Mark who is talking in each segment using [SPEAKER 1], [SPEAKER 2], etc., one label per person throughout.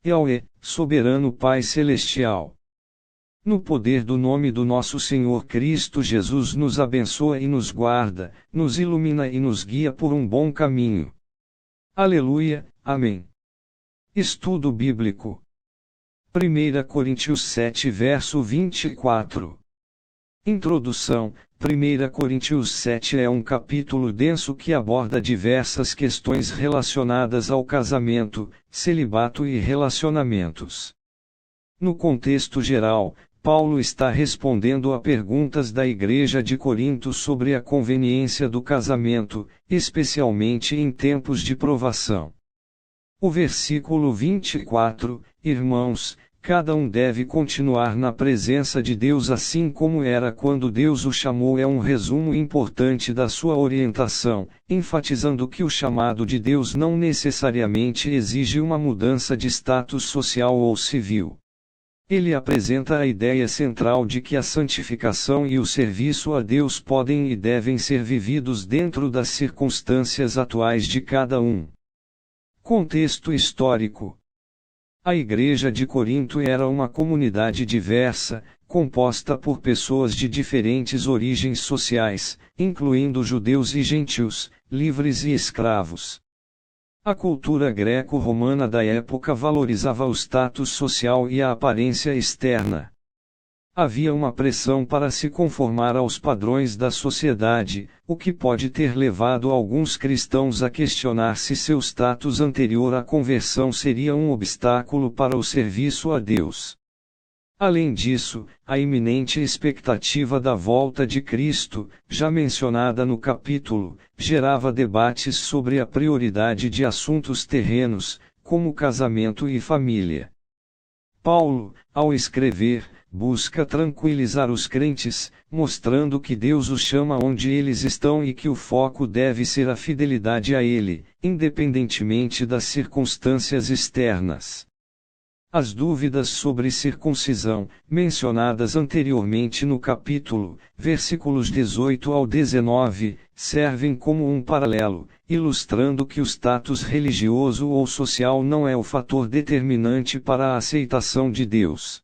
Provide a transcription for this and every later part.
[SPEAKER 1] Yahweh, soberano Pai Celestial. No poder do nome do nosso Senhor Cristo Jesus, nos abençoa e nos guarda, nos ilumina e nos guia por um bom caminho. Aleluia, amém. Estudo Bíblico. 1 Coríntios 7 verso 24. Introdução. 1 Coríntios 7 é um capítulo denso que aborda diversas questões relacionadas ao casamento, celibato e relacionamentos. No contexto geral, Paulo está respondendo a perguntas da Igreja de Corinto sobre a conveniência do casamento, especialmente em tempos de provação. O versículo 24, irmãos, cada um deve continuar na presença de Deus assim como era quando Deus o chamou, é um resumo importante da sua orientação, enfatizando que o chamado de Deus não necessariamente exige uma mudança de status social ou civil. Ele apresenta a ideia central de que a santificação e o serviço a Deus podem e devem ser vividos dentro das circunstâncias atuais de cada um. Contexto histórico. A Igreja de Corinto era uma comunidade diversa, composta por pessoas de diferentes origens sociais, incluindo judeus e gentios, livres e escravos. A cultura greco-romana da época valorizava o status social e a aparência externa. Havia uma pressão para se conformar aos padrões da sociedade, o que pode ter levado alguns cristãos a questionar se seu status anterior à conversão seria um obstáculo para o serviço a Deus. Além disso, a iminente expectativa da volta de Cristo, já mencionada no capítulo, gerava debates sobre a prioridade de assuntos terrenos, como casamento e família. Paulo, ao escrever, busca tranquilizar os crentes, mostrando que Deus os chama onde eles estão e que o foco deve ser a fidelidade a Ele, independentemente das circunstâncias externas. As dúvidas sobre circuncisão, mencionadas anteriormente no capítulo, versículos 18 ao 19, servem como um paralelo, ilustrando que o status religioso ou social não é o fator determinante para a aceitação de Deus.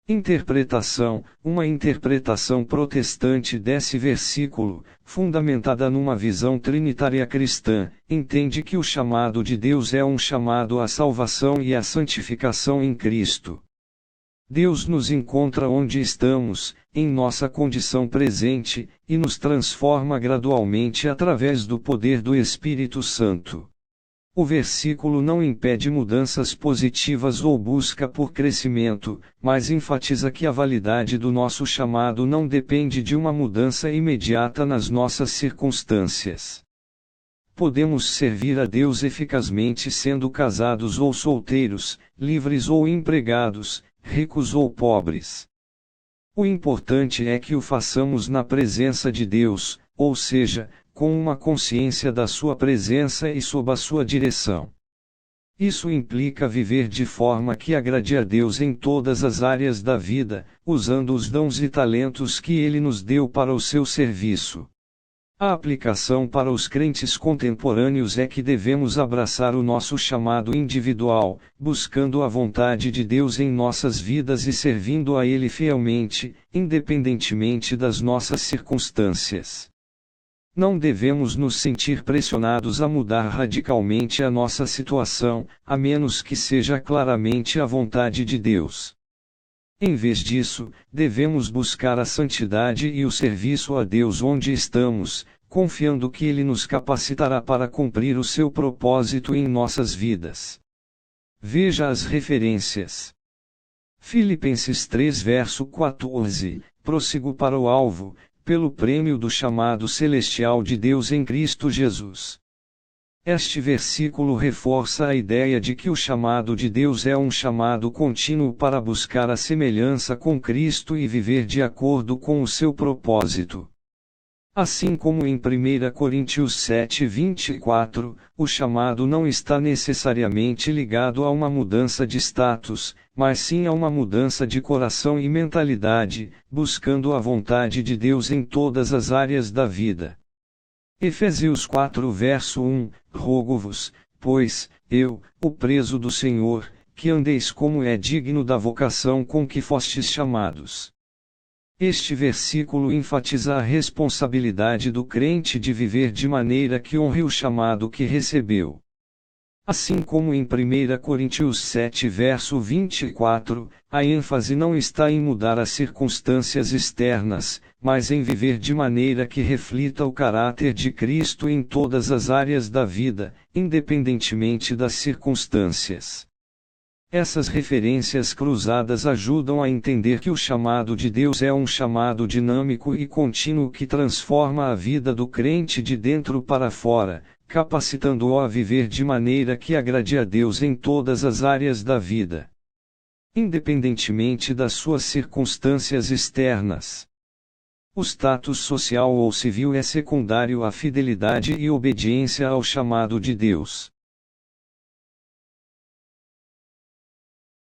[SPEAKER 1] Interpretação. Uma interpretação protestante desse versículo, fundamentada numa visão trinitária cristã, entende que o chamado de Deus é um chamado à salvação e à santificação em Cristo. Deus nos encontra onde estamos, em nossa condição presente, e nos transforma gradualmente através do poder do Espírito Santo. O versículo não impede mudanças positivas ou busca por crescimento, mas enfatiza que a validade do nosso chamado não depende de uma mudança imediata nas nossas circunstâncias. Podemos servir a Deus eficazmente sendo casados ou solteiros, livres ou empregados, ricos ou pobres. O importante é que o façamos na presença de Deus, ou seja, com uma consciência da sua presença e sob a sua direção. Isso implica viver de forma que agrade a Deus em todas as áreas da vida, usando os dons e talentos que Ele nos deu para o seu serviço. A aplicação para os crentes contemporâneos é que devemos abraçar o nosso chamado individual, buscando a vontade de Deus em nossas vidas e servindo a Ele fielmente, independentemente das nossas circunstâncias. Não devemos nos sentir pressionados a mudar radicalmente a nossa situação, a menos que seja claramente a vontade de Deus. Em vez disso, devemos buscar a santidade e o serviço a Deus onde estamos, confiando que Ele nos capacitará para cumprir o seu propósito em nossas vidas. Veja as referências. Filipenses 3 verso 14, prossigo para o alvo, pelo prêmio do chamado celestial de Deus em Cristo Jesus. Este versículo reforça a ideia de que o chamado de Deus é um chamado contínuo para buscar a semelhança com Cristo e viver de acordo com o seu propósito. Assim como em 1 Coríntios 7:24, o chamado não está necessariamente ligado a uma mudança de status, mas sim a uma mudança de coração e mentalidade, buscando a vontade de Deus em todas as áreas da vida. Efésios 4 verso 1, rogo-vos, pois, eu, o preso do Senhor, que andeis como é digno da vocação com que fostes chamados. Este versículo enfatiza a responsabilidade do crente de viver de maneira que honre o chamado que recebeu. Assim como em 1 Coríntios 7 verso 24, a ênfase não está em mudar as circunstâncias externas, mas em viver de maneira que reflita o caráter de Cristo em todas as áreas da vida, independentemente das circunstâncias. Essas referências cruzadas ajudam a entender que o chamado de Deus é um chamado dinâmico e contínuo que transforma a vida do crente de dentro para fora, capacitando-o a viver de maneira que agrade a Deus em todas as áreas da vida, independentemente das suas circunstâncias externas. O status social ou civil é secundário à fidelidade e obediência ao chamado de Deus.